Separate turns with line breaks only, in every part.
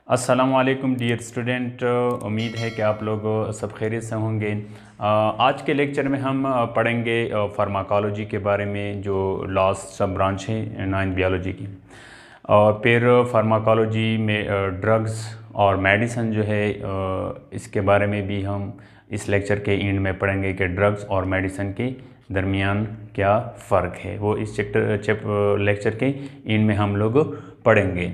अस्सलामुअलैकुम dear student, उम्मीद है कि आप लोग सब खैरियत से होंगे। आज के लेक्चर में हम पढ़ेंगे फार्माकोलॉजी के बारे में, जो लास्ट सब ब्रांच है 9th बायोलॉजी की। और फिर फार्माकोलॉजी में ड्रग्स और मेडिसिन जो है, इसके बारे में भी हम इस लेक्चर के एंड में पढ़ेंगे कि ड्रग्स और मेडिसिन के दरमियान क्या फ़र्क है। वो इस लेक्चर के एंड में हम लोग पढ़ेंगे।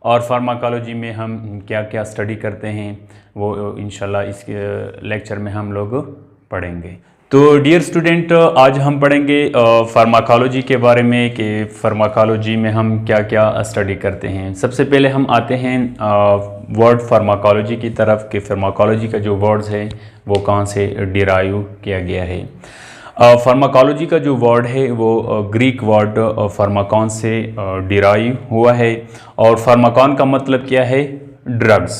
और फार्माकोलॉजी में हम क्या क्या स्टडी करते हैं वो इंशाल्लाह इस लेक्चर में हम लोग पढ़ेंगे। तो डियर स्टूडेंट, आज हम पढ़ेंगे फार्माकोलॉजी के बारे में कि फार्माकोलॉजी में हम क्या क्या स्टडी करते हैं। सबसे पहले हम आते हैं वर्ड फार्माकोलॉजी की तरफ कि फार्माकोलॉजी का जो वर्ड्स है वो कहाँ से डिराइव किया गया है। फार्माकोलॉजी का जो वर्ड है वो ग्रीक वर्ड फार्माकॉन से डिराइव हुआ है। और फार्माकॉन का मतलब क्या है? ड्रग्स।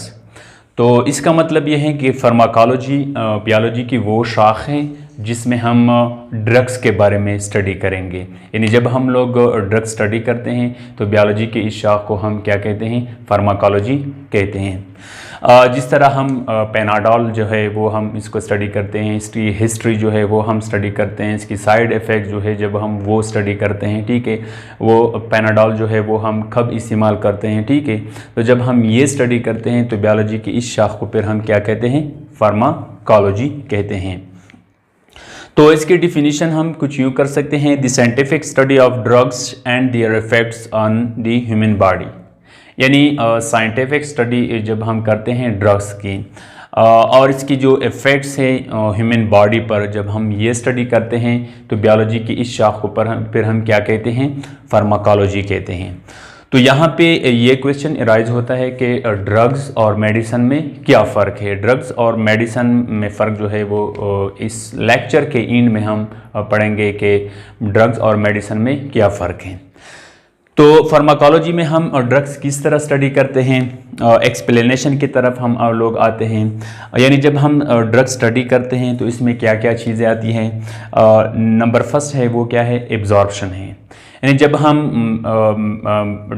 तो इसका मतलब ये है कि फार्माकोलॉजी बायोलॉजी की वो शाख है जिसमें हम ड्रग्स के बारे में स्टडी करेंगे। यानी जब हम लोग ड्रग्स स्टडी करते हैं तो बायोलॉजी के इस शाख को हम क्या कहते हैं? फार्माकोलॉजी कहते हैं। जिस तरह हम पेनाडोल जो है वो हम इसको स्टडी करते हैं, इसकी हिस्ट्री जो है वो हम स्टडी करते हैं, इसकी साइड इफ़ेक्ट जो है जब हम वो स्टडी करते हैं, ठीक है। वो पेनाडोल जो है वो हम कब इस्तेमाल करते हैं, ठीक है। तो जब हम ये स्टडी करते हैं तो बायोलॉजी की इस शाख को फिर हम क्या कहते हैं? फार्माकोलॉजी कहते हैं। तो इसकी डिफिनीशन हम कुछ यूँ कर सकते हैं: the scientific study of drugs and there effects on the human body. यानी साइंटिफिक स्टडी जब हम करते हैं ड्रग्स की और इसकी जो इफ़ेक्ट्स है ह्यूमन बॉडी पर, जब हम ये स्टडी करते हैं तो बायोलॉजी की इस शाख पर फिर हम क्या कहते हैं? फार्माकोलॉजी कहते हैं। तो यहाँ पे ये क्वेश्चन अराइज होता है कि ड्रग्स और मेडिसिन में क्या फ़र्क है। ड्रग्स और मेडिसिन में फ़र्क जो है वो इस लेक्चर के एंड में हम पढ़ेंगे कि ड्रग्स और मेडिसिन में क्या फ़र्क है। तो फार्माकोलॉजी में हम ड्रग्स किस तरह स्टडी करते हैं, एक्सप्लेनेशन की तरफ हम लोग आते हैं। यानी जब हम ड्रग्स स्टडी करते हैं तो इसमें क्या क्या चीज़ें आती हैं। नंबर फर्स्ट है वो क्या है? एब्जॉर्प्शन है। यानी जब हम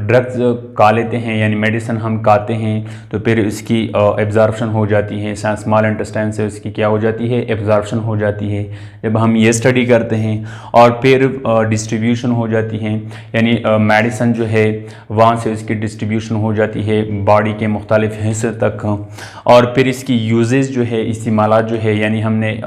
ड्रग्स खा लेते हैं यानी मेडिसिन हम खाते हैं तो फिर इसकी एब्जॉर्प्शन हो जाती है, स्मॉल इंटेस्टाइन से उसकी क्या हो जाती है? एब्जॉर्प्शन हो जाती है। जब हम ये स्टडी करते हैं और फिर डिस्ट्रीब्यूशन हो जाती है, यानी मेडिसिन जो है वहाँ से उसकी डिस्ट्रीब्यूशन हो जाती है बॉडी के मुख्तलिफ हिस्से तक। और फिर इसकी यूजेस जो है, इस्तेमाल जो है, यानी हमने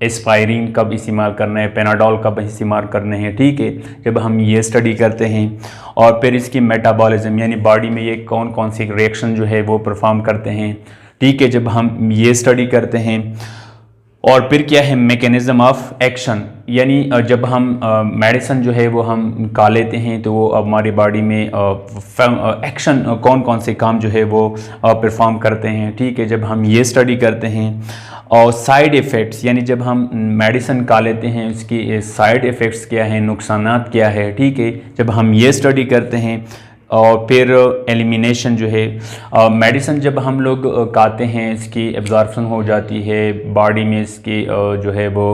एस्पायरिन कब इस्तेमाल करना है, पेनाडोल कब इस्तेमाल करने हैं, ठीक है। जब हम ये स्टडी करते हैं और फिर इसकी मेटाबॉलिज्म यानी बॉडी में ये कौन कौन सी रिएक्शन जो है वो परफॉर्म करते हैं, ठीक है। जब हम ये स्टडी करते हैं और फिर क्या है? Mechanism of action. यानी जब हम मेडिसिन जो है वो हम खा लेते हैं तो वो हमारी बॉडी में एक्शन कौन कौन से काम जो है वो परफॉर्म करते हैं, ठीक है। जब हम ये स्टडी करते हैं और साइड इफ़ेक्ट्स, यानी जब हम मेडिसिन खा लेते हैं उसकी साइड इफ़ेक्ट्स क्या है, नुकसानात क्या है, ठीक है। जब हम ये स्टडी करते हैं और फिर एलिमिनेशन जो है, मेडिसिन जब हम लोग खाते हैं इसकी एब्जॉर्प्शन हो जाती है बॉडी में, इसकी जो है वो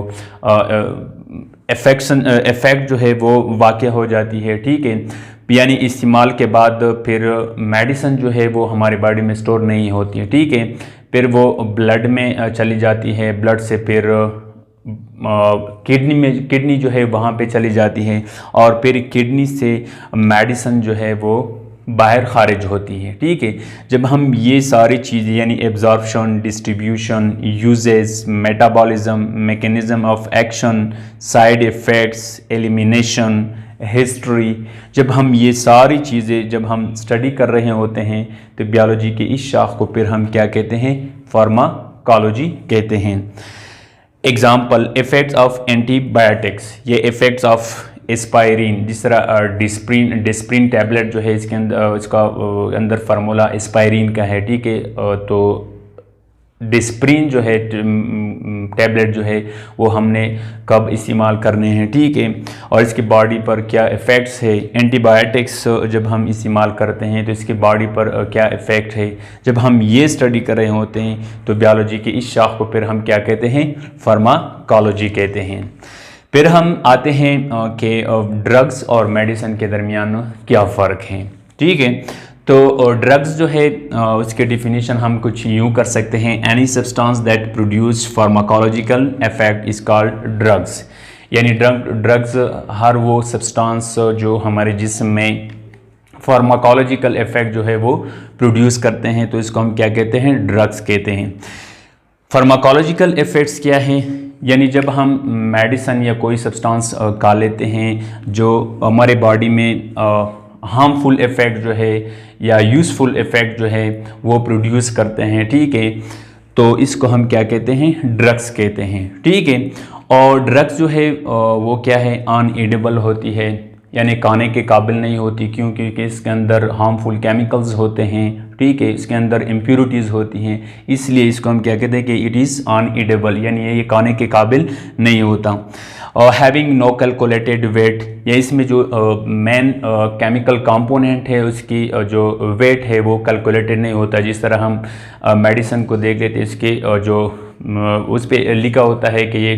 इफ़ेक्ट जो है वो वाक़या हो जाती है, ठीक है। यानी इस्तेमाल के बाद फिर मेडिसिन जो है वो हमारी बॉडी में स्टोर नहीं होती है, ठीक है। फिर वो ब्लड में चली जाती है, ब्लड से फिर किडनी जो है वहाँ पे चली जाती है और फिर किडनी से मेडिसिन जो है वो बाहर खारिज होती है, ठीक है। जब हम ये सारी चीज़ें यानी absorption, distribution, uses, metabolism, mechanism of action, side effects, elimination, history, जब हम ये सारी चीज़ें जब हम स्टडी कर रहे होते हैं तो बायोलॉजी की इस शाख को फिर हम क्या कहते हैं? फार्माकोलॉजी कहते हैं। एग्जाम्पल: इफ़ेक्ट्स ऑफ एंटीबायोटिक्स, ये इफ़ेक्ट्स ऑफ एस्पायरिन, जिस तरह डिस्प्रिन टैबलेट जो है इसके अंदर इसका अंदर फार्मूला एस्पायरिन का है, ठीक है। तो डिस्प्रिन जो है टैबलेट जो है वो हमने कब इस्तेमाल करने हैं, ठीक है। और इसकी बॉडी पर क्या इफ़ेक्ट्स है। एंटीबायोटिक्स जब हम इस्तेमाल करते हैं तो इसकी बॉडी पर क्या इफ़ेक्ट है। जब हम ये स्टडी कर रहे होते हैं तो बायोलॉजी की इस शाख को फिर हम क्या कहते हैं? फार्माकोलॉजी कहते हैं। फिर हम आते हैं कि ड्रग्स और मेडिसिन के दरमियान क्या फ़र्क है, ठीक है। तो ड्रग्स जो है उसके डिफिनीशन हम कुछ यूँ कर सकते हैं, any substance that produce pharmacological effect is called drugs. यानी ड्रग्स हर वो सब्सटेंस जो हमारे जिस्म में फार्माकोलॉजिकल इफेक्ट जो है वो प्रोड्यूस करते हैं, तो इसको हम क्या कहते हैं, ड्रग्स कहते हैं। फार्माकोलॉजिकल इफेक्ट्स क्या है, यानी जब हम मेडिसिन या कोई सब्सटेंस खा लेते हैं जो हमारे बॉडी में हार्मफुल इफ़ेक्ट जो है या यूज़फुल इफ़ेक्ट जो है वो प्रोड्यूस करते हैं, ठीक है, तो इसको हम क्या कहते हैं, ड्रग्स कहते हैं, ठीक है। और ड्रग्स जो है वो क्या है, अनएडिबल होती है, यानी खाने के काबिल नहीं होती, क्योंकि इसके अंदर हार्मफुल केमिकल्स होते हैं, ठीक है, इसके अंदर इम्प्योरिटीज़ होती हैं, इसलिए इसको हम क्या कहते हैं कि इट इज़ अनएडिबल, यानी ये खाने के काबिल नहीं होता। और हैविंग नो कैलकुलेटेड वेट, या इसमें जो मेन केमिकल कंपोनेंट है उसकी जो वेट है वो कैलकुलेटेड नहीं होता। जिस तरह हम मेडिसिन को देख लेते हैं, इसके जो उस पर लिखा होता है कि ये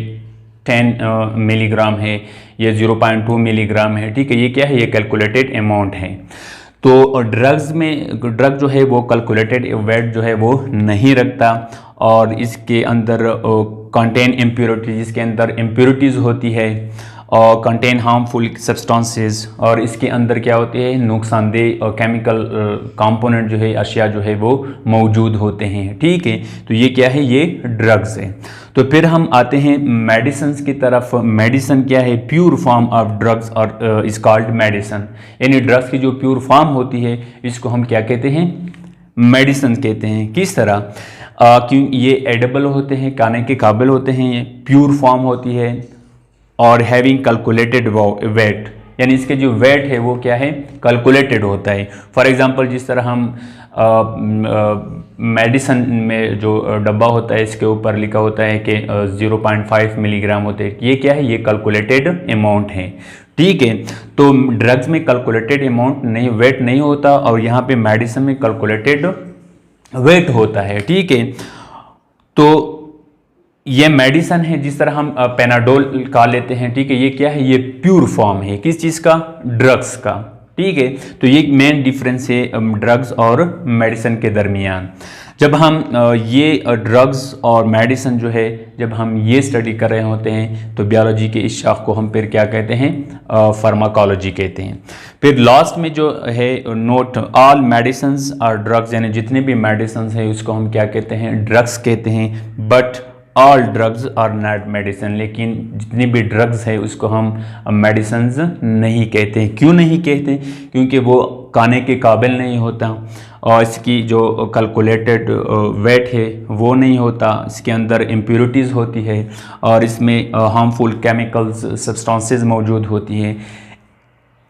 10 मिलीग्राम है, ये 0.2 मिलीग्राम है, ठीक है, ये क्या है, ये कैलकुलेटेड अमाउंट है। तो ड्रग जो है वो कैलकुलेटेड वेट जो है वो नहीं रखता, और इसके अंदर कंटेन इम्प्योरिटीज, इसके अंदर इम्प्योरिटीज़ होती है, और कंटेन हार्मफुल सब्सटेंसेस, और इसके अंदर क्या होती है, नुकसानदेह केमिकल कंपोनेंट जो है, अशिया जो है वो मौजूद होते हैं, ठीक है। तो ये क्या है, ये ड्रग्स है। तो फिर हम आते हैं मेडिसिन की तरफ। मेडिसिन क्या है, प्योर फॉर्म ऑफ ड्रग्स और इज कॉल्ड मेडिसिन, यानी ड्रग्स की जो प्योर फॉर्म होती है इसको हम क्या कहते हैं, मेडिसिन कहते हैं। किस तरह, क्यों ये एडिबल होते हैं, खाने के काबिल होते हैं, ये प्योर फॉर्म होती है, और हैविंग कैलकुलेटेड वेट, यानी इसके जो वेट है वो क्या है, कैलकुलेटेड होता है। फॉर एग्जांपल जिस तरह हम मेडिसिन में जो डब्बा होता है इसके ऊपर लिखा होता है कि 0.5 मिलीग्राम होते हैं, ये क्या है, ये कैलकुलेटेड अमाउंट है, ठीक है। तो ड्रग्स में कैलकुलेटेड अमाउंट नहीं, वेट नहीं होता, और यहाँ पे मेडिसिन में कैलकुलेटेड वेट होता है, ठीक है। तो ये मेडिसिन है, जिस तरह हम पेनाडोल खा लेते हैं, ठीक है, ये क्या है, ये प्योर फॉर्म है, किस चीज़ का, ड्रग्स का, ठीक है। तो ये मेन डिफरेंस है ड्रग्स और मेडिसिन के दरमियान। जब हम ये ड्रग्स और मेडिसिन जो है जब हम ये स्टडी कर रहे होते हैं, तो बायोलॉजी के इस शाख को हम फिर क्या कहते हैं, फार्माकोलॉजी कहते हैं। फिर लास्ट में जो है नोट, ऑल मेडिसिन्स और ड्रग्स, यानी जितने भी मेडिसिन है उसको हम क्या कहते हैं, ड्रग्स कहते हैं। But all drugs are not medicine, लेकिन जितनी भी ड्रग्स है उसको हम मेडिसिन नहीं कहते हैं। क्यों नहीं कहते, क्योंकि वो खाने के काबिल नहीं होता, और इसकी जो कैलकुलेटेड वेट है वो नहीं होता, इसके अंदर इम्प्योरिटीज़ होती है, और इसमें हार्मफुल केमिकल्स सब्सटेंसेस मौजूद होती हैं।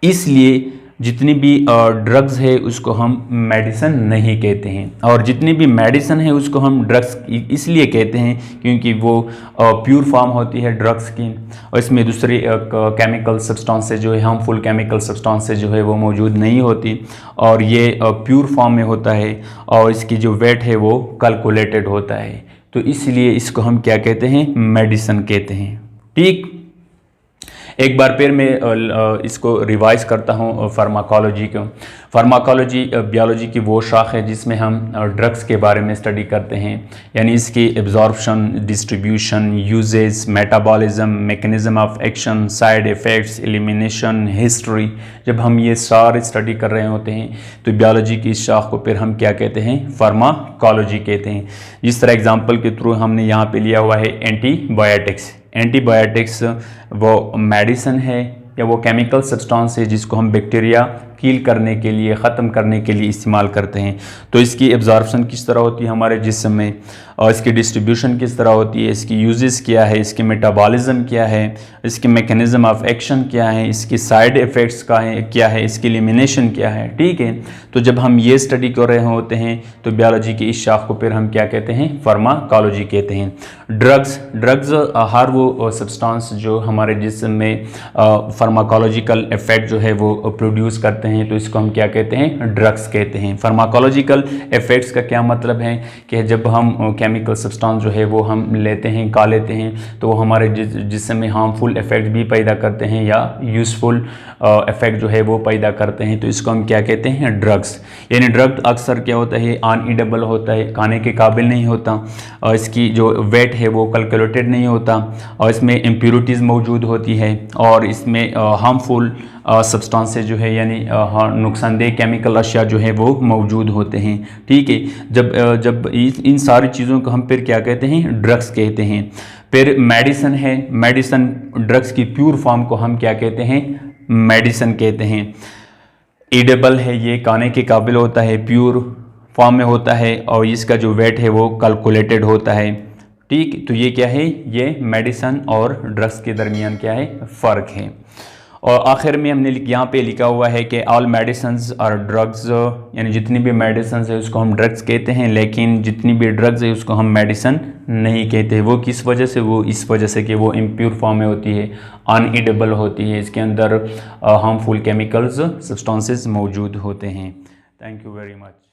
इसलिए जितनी भी ड्रग्स है उसको हम मेडिसिन नहीं कहते हैं, और जितनी भी मेडिसिन है उसको हम ड्रग्स इसलिए कहते हैं क्योंकि वो प्योर फॉर्म होती है ड्रग्स की, और इसमें दूसरे केमिकल सब्सटेंसेस जो है, हार्मफुल केमिकल सब्सटेंसेस जो है वो मौजूद नहीं होती, और ये प्योर फॉर्म में होता है, और इसकी जो वेट है वो कैलकुलेटेड होता है। तो इसलिए इसको हम क्या कहते हैं, मेडिसिन कहते हैं, ठीक। एक बार फिर मैं इसको रिवाइज करता हूँ फार्माकोलॉजी को। फार्माकोलॉजी बायोलॉजी की वो शाख है जिसमें हम ड्रग्स के बारे में स्टडी करते हैं, यानी इसकी absorption, distribution, uses, metabolism, mechanism of action, side effects, elimination, history. जब हम ये सारे स्टडी कर रहे होते हैं तो बायोलॉजी की इस शाख को फिर हम क्या कहते हैं, फार्माकोलॉजी कहते हैं। जिस तरह एग्जाम्पल के थ्रू हमने यहाँ पे लिया हुआ है एंटीबायोटिक्स। एंटीबायोटिक्स वो मेडिसिन है या वो केमिकल सब्सटेंस है जिसको हम बैक्टीरिया किल करने के लिए, ख़त्म करने के लिए इस्तेमाल करते हैं। तो इसकी एब्जॉर्प्शन किस तरह होती है हमारे जिस्म में, और इसकी डिस्ट्रीब्यूशन किस तरह होती है, इसकी यूजेस क्या है, इसकी मेटाबॉलिज्म क्या है, इसकी मैकेनिज्म ऑफ एक्शन क्या है, इसकी साइड इफ़ेक्ट्स क्या है, इसकी एलिमिनेशन क्या है, ठीक है। तो जब हम ये स्टडी कर रहे होते हैं तो बायोलॉजी की इस शाख को फिर हम क्या कहते हैं, फार्माकोलॉजी कहते हैं। ड्रग्स हर वो सब्सटेंस जो हमारे जिस्म में फार्माकोलॉजिकल इफ़ेक्ट जो है वो प्रोड्यूस करते करते हैं तो इसको हम क्या कहते हैं, ड्रग्स कहते हैं। फार्माकोलॉजिकल इफ़ेक्ट्स का क्या मतलब है कि जब हम केमिकल सब्सटेंस जो है वो हम लेते हैं, खा लेते हैं, तो वो हमारे जिस्म में हार्मफुल इफ़ेक्ट भी पैदा करते हैं या यूज़फुल इफ़ेक्ट जो है वो पैदा करते हैं, तो इसको हम क्या कहते हैं, ड्रग्स। यानी ड्रग अक्सर क्या होता है, अनईडेबल होता है, खाने के काबिल नहीं होता, और इसकी जो वेट है वो कैलकुलेटेड नहीं होता, और इसमें इम्प्योरिटीज़ मौजूद होती है, और इसमें हार्मफुल सब्सटेंसेस जो है यानी नुकसानदेह केमिकल अशिया जो है वो मौजूद होते हैं। ठीक है, जब इन सारी चीज़ों को हम फिर क्या कहते हैं, ड्रग्स कहते हैं। फिर मेडिसिन है, मेडिसिन ड्रग्स की प्योर फॉर्म को हम क्या कहते हैं, मेडिसिन कहते हैं। ईडेबल है, ये खाने के काबिल होता है, प्योर फॉर्म में होता है, और इसका जो वेट है वो कैलकुलेटेड होता है। ठीक, तो ये क्या है, ये मेडिसिन और ड्रग्स के दरमियान क्या है, फ़र्क है। और आखिर में हमने यहाँ पे लिखा हुआ है कि ऑल मेडिसिन्स और ड्रग्स, यानी जितनी भी मेडिसिन है उसको हम ड्रग्स कहते हैं, लेकिन जितनी भी ड्रग्स है उसको हम मेडिसिन नहीं कहते। वो किस वजह से, वो इस वजह से कि वो इम्प्योर फॉर्म में होती है, अनईडेबल होती है, इसके अंदर हार्मफुल केमिकल्स सब्सटेंसेस मौजूद होते हैं। Thank you very much.